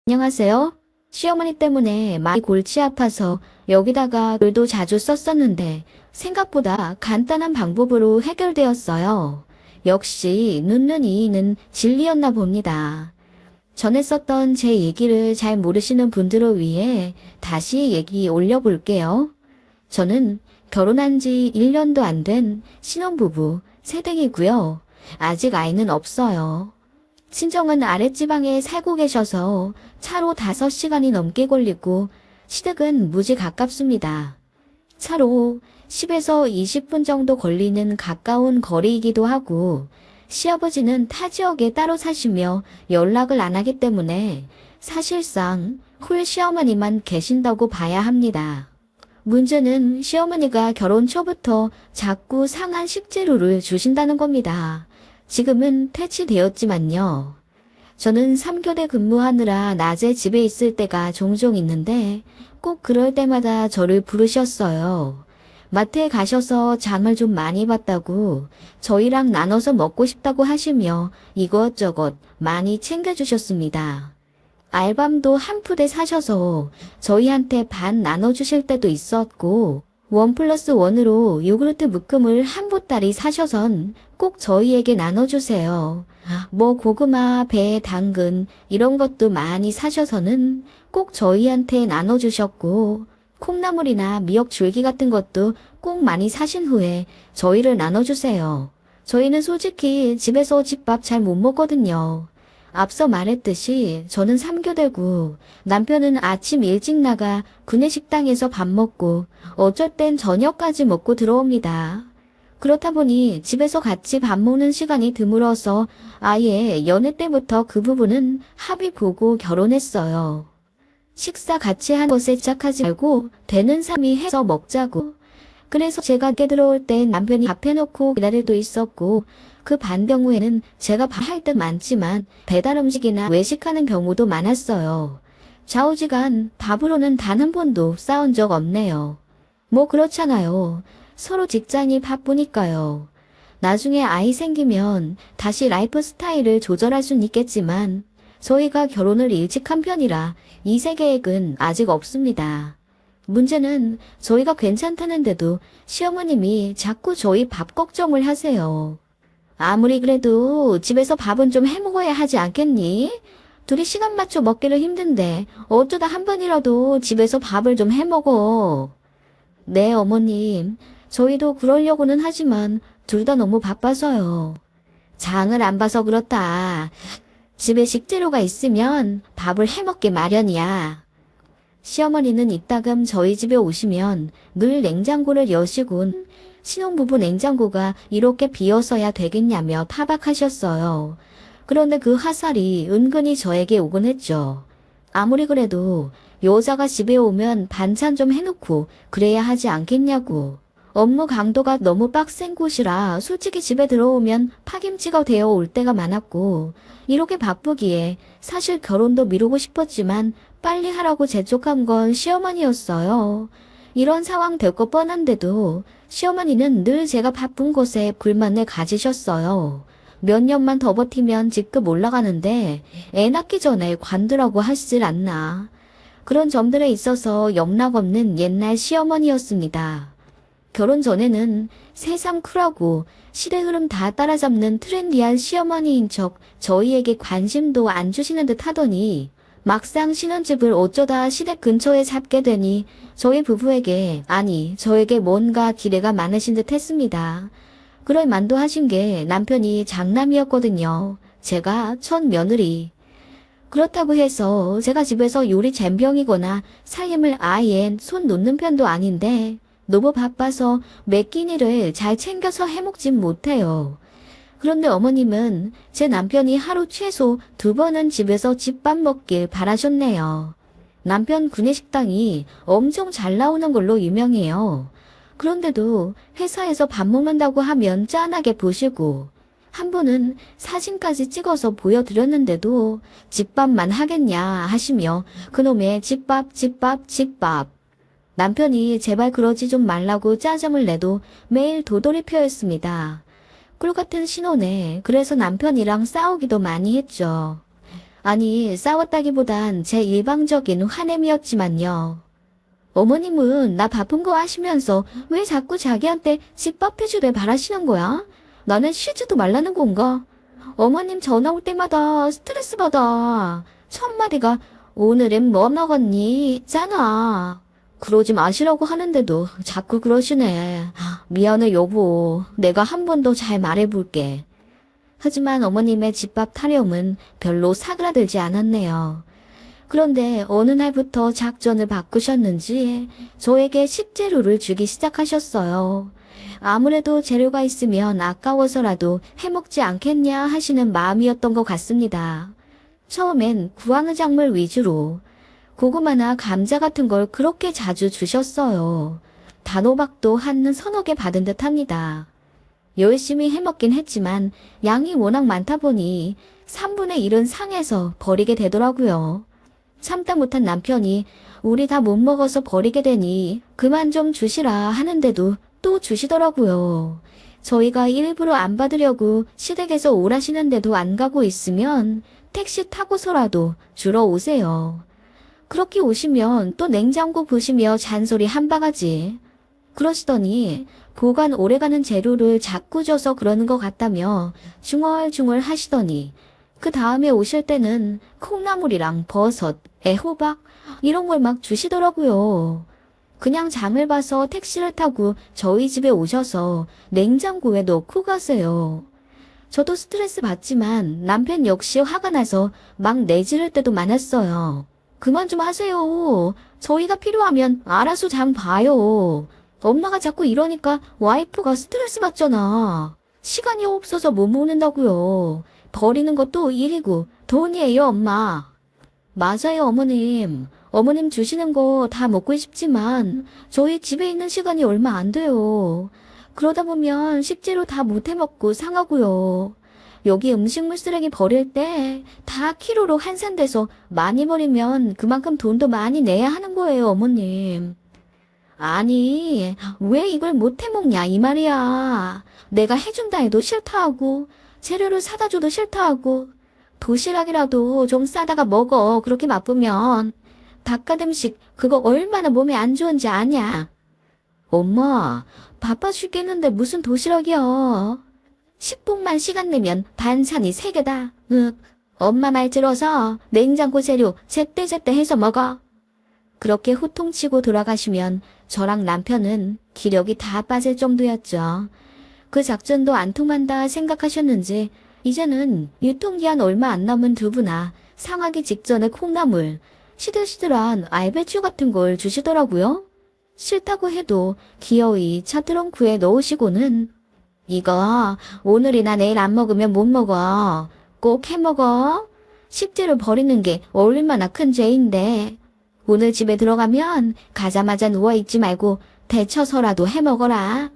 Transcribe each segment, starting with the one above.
안녕하세요. 시어머니 때문에 많이 골치 아파서 여기다가 글도 자주 썼었는데 생각보다 간단한 방법으로 해결되었어요. 역시 눕는 이는 진리였나 봅니다. 전에 썼던 제 얘기를 잘 모르시는 분들을 위해 다시 얘기 올려볼게요. 저는 결혼한 지 1년도 안 된 신혼부부 새댁이고요. 아직 아이는 없어요. 친정은 아랫지방에 살고 계셔서 차로 5시간이 넘게 걸리고 시댁은 무지 가깝습니다. 차로 10에서 20분 정도 걸리는 가까운 거리이기도 하고 시아버지는 타 지역에 따로 사시며 연락을 안 하기 때문에 사실상 홀 시어머니만 계신다고 봐야 합니다. 문제는 시어머니가 결혼 초부터 자꾸 상한 식재료를 주신다는 겁니다. 지금은 퇴치되었지만요. 저는 3교대 근무하느라 낮에 집에 있을 때가 종종 있는데 꼭 그럴 때마다 저를 부르셨어요. 마트에 가셔서 장을 좀 많이 봤다고 저희랑 나눠서 먹고 싶다고 하시며 이것저것 많이 챙겨주셨습니다. 알밤도 한 푸대 사셔서 저희한테 반 나눠주실 때도 있었고 1+1으로 요구르트 묶음을 한 보따리 사셔선 꼭 저희에게 나눠주세요. 뭐 고구마, 배, 당근 이런 것도 많이 사셔서는 꼭 저희한테 나눠주셨고 콩나물이나 미역 줄기 같은 것도 꼭 많이 사신 후에 저희를 나눠주세요. 저희는 솔직히 집에서 집밥 잘 못 먹거든요. 앞서 말했듯이 저는 3교대고 남편은 아침 일찍 나가 구내식당에서 밥 먹고 어쩔 땐 저녁까지 먹고 들어옵니다. 그렇다 보니 집에서 같이 밥 먹는 시간이 드물어서 아예 연애 때부터 그 부분은 합의 보고 결혼했어요. 식사 같이 하는 것에 시작하지 말고 되는 삼위 해서 먹자고. 그래서 제가 늦게 들어올 땐 남편이 밥 해놓고 기다릴 때도 있었고 그 반 경우에는 제가 밥 할 때 많지만 배달 음식이나 외식하는 경우도 많았어요. 좌우지간 밥으로는 단 한 번도 싸운 적 없네요. 뭐 그렇잖아요. 서로 직장이 바쁘니까요. 나중에 아이 생기면 다시 라이프 스타일을 조절할 순 있겠지만 저희가 결혼을 일찍 한 편이라 이세 계획은 아직 없습니다. 문제는 저희가 괜찮다는데도 시어머님이 자꾸 저희 밥 걱정을 하세요. 아무리 그래도 집에서 밥은 좀 해먹어야 하지 않겠니? 둘이 시간 맞춰 먹기를 힘든데 어쩌다 한 번이라도 집에서 밥을 좀 해먹어. 네, 어머님. 저희도 그러려고는 하지만 둘 다 너무 바빠서요. 장을 안 봐서 그렇다. 집에 식재료가 있으면 밥을 해먹기 마련이야. 시어머니는 이따금 저희 집에 오시면 늘 냉장고를 여시곤 신혼부부 냉장고가 이렇게 비어서야 되겠냐며 타박하셨어요. 그런데 그 화살이 은근히 저에게 오곤 했죠. 아무리 그래도 여자가 집에 오면 반찬 좀 해놓고 그래야 하지 않겠냐고. 업무 강도가 너무 빡센 곳이라 솔직히 집에 들어오면 파김치가 되어 올 때가 많았고 이렇게 바쁘기에 사실 결혼도 미루고 싶었지만 빨리 하라고 재촉한 건 시어머니였어요. 이런 상황 될 거 뻔한데도 시어머니는 늘 제가 바쁜 곳에 불만을 가지셨어요. 몇 년만 더 버티면 직급 올라가는데 애 낳기 전에 관두라고 하시질 않나. 그런 점들에 있어서 영락없는 옛날 시어머니였습니다. 결혼 전에는 세상 쿨하고 시대 흐름 다 따라잡는 트렌디한 시어머니인 척 저희에게 관심도 안 주시는 듯 하더니 막상 신혼집을 어쩌다 시댁 근처에 잡게 되니 저희 부부에게 아니 저에게 뭔가 기대가 많으신 듯 했습니다. 그럴 만도 하신 게 남편이 장남이었거든요. 제가 첫 며느리. 그렇다고 해서 제가 집에서 요리 젬병이거나 살림을 아예 손 놓는 편도 아닌데 너무 바빠서 매 끼니를 잘 챙겨서 해먹진 못해요. 그런데 어머님은 제 남편이 하루 최소 2번은 집에서 집밥 먹길 바라셨네요. 남편 구내식당이 엄청 잘 나오는 걸로 유명해요. 그런데도 회사에서 밥 먹는다고 하면 짠하게 보시고 한 분은 사진까지 찍어서 보여드렸는데도 집밥만 하겠냐 하시며 그놈의 집밥 집밥 집밥. 남편이 제발 그러지 좀 말라고 짜증을 내도 매일 도돌이표였습니다. 꿀같은 신혼에 그래서 남편이랑 싸우기도 많이 했죠. 아니, 싸웠다기보단 제 일방적인 화냄이었지만요. 어머님은 나 바쁜 거 아시면서 왜 자꾸 자기한테 집밥 해주길 바라시는 거야? 나는 쉬지도 말라는 건가? 어머님 전화 올 때마다 스트레스 받아. 첫 마디가 오늘은 뭐 먹었니? 잖아. 그러지 마시라고 하는데도 자꾸 그러시네. 미안해 여보. 내가 한 번 더 잘 말해볼게. 하지만 어머님의 집밥 타령은 별로 사그라들지 않았네요. 그런데 어느 날부터 작전을 바꾸셨는지 저에게 식재료를 주기 시작하셨어요. 아무래도 재료가 있으면 아까워서라도 해먹지 않겠냐 하시는 마음이었던 것 같습니다. 처음엔 구황의 작물 위주로 고구마나 감자 같은 걸 그렇게 자주 주셨어요. 단호박도 한 서너 개 받은 듯 합니다. 열심히 해먹긴 했지만 양이 워낙 많다 보니 3분의 1은 상해서 버리게 되더라고요. 참다 못한 남편이 우리 다 못 먹어서 버리게 되니 그만 좀 주시라 하는데도 또 주시더라고요. 저희가 일부러 안 받으려고 시댁에서 오라시는데도 안 가고 있으면 택시 타고서라도 주러 오세요. 그렇게 오시면 또 냉장고 보시며 잔소리 한 바가지. 그러시더니 보관 오래가는 재료를 자꾸 줘서 그러는 것 같다며 중얼중얼 하시더니 그 다음에 오실 때는 콩나물이랑 버섯, 애호박 이런 걸 막 주시더라고요. 그냥 장을 봐서 택시를 타고 저희 집에 오셔서 냉장고에 넣고 가세요. 저도 스트레스 받지만 남편 역시 화가 나서 막 내지를 때도 많았어요. 그만 좀 하세요. 저희가 필요하면 알아서 장 봐요. 엄마가 자꾸 이러니까 와이프가 스트레스 받잖아. 시간이 없어서 못 먹는다고요. 버리는 것도 일이고 돈이에요, 엄마. 맞아요, 어머님. 어머님 주시는 거 다 먹고 싶지만 저희 집에 있는 시간이 얼마 안 돼요. 그러다 보면 식재료 다 못 해먹고 상하고요. 여기 음식물 쓰레기 버릴 때 다 키로로 환산돼서 많이 버리면 그만큼 돈도 많이 내야 하는 거예요, 어머님. 아니, 왜 이걸 못 해먹냐 이 말이야. 내가 해준다 해도 싫다 하고 재료를 사다 줘도 싫다 하고 도시락이라도 좀 싸다가 먹어. 그렇게 바쁘면. 바깥 음식 그거 얼마나 몸에 안 좋은지 아냐? 엄마, 바빠 죽겠는데 무슨 도시락이야. 10분만 시간 내면 반찬이 3개다. 엄마 말 들어서 냉장고 재료 제때제때 해서 먹어. 그렇게 호통치고 돌아가시면 저랑 남편은 기력이 다 빠질 정도였죠. 그 작전도 안 통한다 생각하셨는지 이제는 유통기한 얼마 안 남은 두부나 상하기 직전의 콩나물, 시들시들한 알배추 같은 걸 주시더라고요. 싫다고 해도 기어이 차 트렁크에 넣으시고는 이거 오늘이나 내일 안 먹으면 못 먹어. 꼭 해먹어. 식재료 버리는 게 얼마나 큰 죄인데. 오늘 집에 들어가면 가자마자 누워있지 말고 데쳐서라도 해먹어라.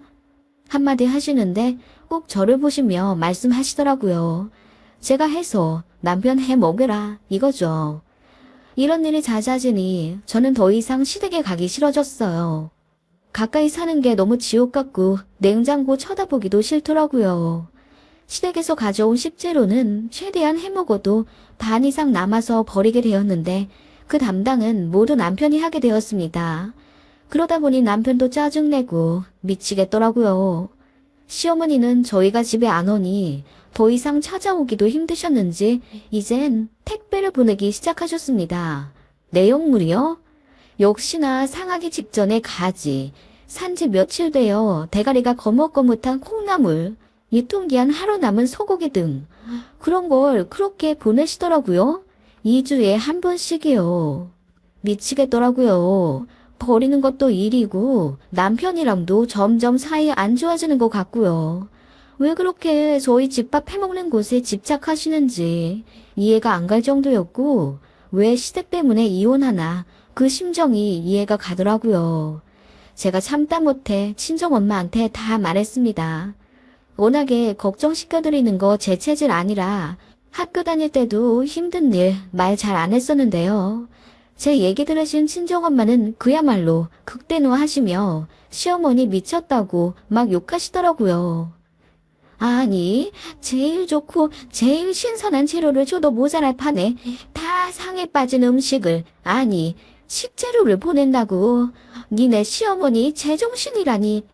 한마디 하시는데 꼭 저를 보시며 말씀하시더라고요. 제가 해서 남편 해먹으라 이거죠. 이런 일이 잦아지니 저는 더 이상 시댁에 가기 싫어졌어요. 가까이 사는 게 너무 지옥 같고 냉장고 쳐다보기도 싫더라고요. 시댁에서 가져온 식재료는 최대한 해먹어도 반 이상 남아서 버리게 되었는데 그 담당은 모두 남편이 하게 되었습니다. 그러다 보니 남편도 짜증내고 미치겠더라고요. 시어머니는 저희가 집에 안 오니 더 이상 찾아오기도 힘드셨는지 이젠 택배를 보내기 시작하셨습니다. 내용물이요? 역시나 상하기 직전에 가지, 산지 며칠 되어 대가리가 거뭇거뭇한 콩나물, 유통기한 하루 남은 소고기 등 그런 걸 그렇게 보내시더라고요. 2주에 한 번씩이요. 미치겠더라고요. 버리는 것도 일이고 남편이랑도 점점 사이 안 좋아지는 것 같고요. 왜 그렇게 저희 집밥 해먹는 곳에 집착하시는지 이해가 안 갈 정도였고 왜 시댁 때문에 이혼하나 그 심정이 이해가 가더라고요. 제가 참다 못해 친정엄마한테 다 말했습니다. 워낙에 걱정시켜드리는 거 제 체질 아니라 학교 다닐 때도 힘든 일 말 잘 안 했었는데요. 제 얘기 들으신 친정엄마는 그야말로 극대노하시며 시어머니 미쳤다고 막 욕하시더라고요. 아니, 제일 좋고 제일 신선한 재료를 줘도 모자랄 판에 다 상에 빠진 음식을, 아니, 식재료를 보낸다고. 니네 시어머니 제정신이라니.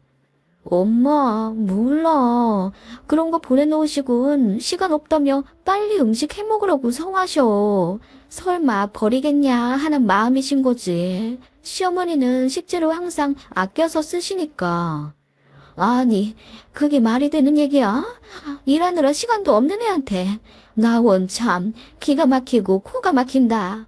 엄마, 몰라. 그런 거 보내놓으시곤 시간 없다며 빨리 음식 해먹으라고 성하셔. 설마 버리겠냐 하는 마음이신 거지. 시어머니는 식재료 항상 아껴서 쓰시니까. 아니, 그게 말이 되는 얘기야? 일하느라 시간도 없는 애한테. 나 원참 기가 막히고 코가 막힌다.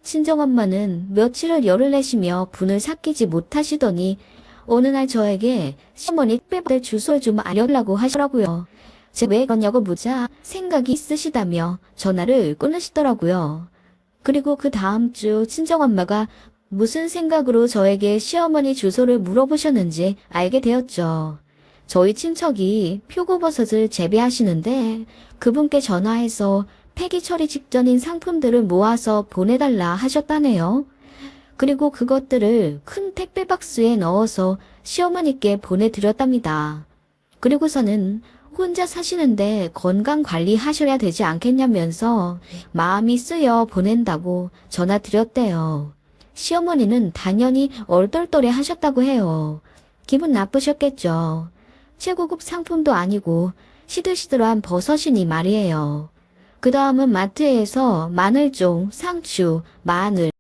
친정엄마는 며칠을 열을 내시며 분을 삭히지 못하시더니 어느 날 저에게 시어머니 택배받을 주소를 좀 알려달라고 하시더라고요. 제가 왜 그러냐고 묻자 생각이 있으시다며 전화를 끊으시더라고요. 그리고 그 다음 주 친정엄마가 무슨 생각으로 저에게 시어머니 주소를 물어보셨는지 알게 되었죠. 저희 친척이 표고버섯을 재배하시는데 그분께 전화해서 폐기 처리 직전인 상품들을 모아서 보내달라 하셨다네요. 그리고 그것들을 큰 택배 박스에 넣어서 시어머니께 보내드렸답니다. 그리고서는 혼자 사시는데 건강 관리하셔야 되지 않겠냐면서 마음이 쓰여 보낸다고 전화 드렸대요. 시어머니는 당연히 얼떨떨해 하셨다고 해요. 기분 나쁘셨겠죠. 최고급 상품도 아니고 시들시들한 버섯이니 말이에요. 그 다음은 마트에서 마늘종, 상추, 마늘,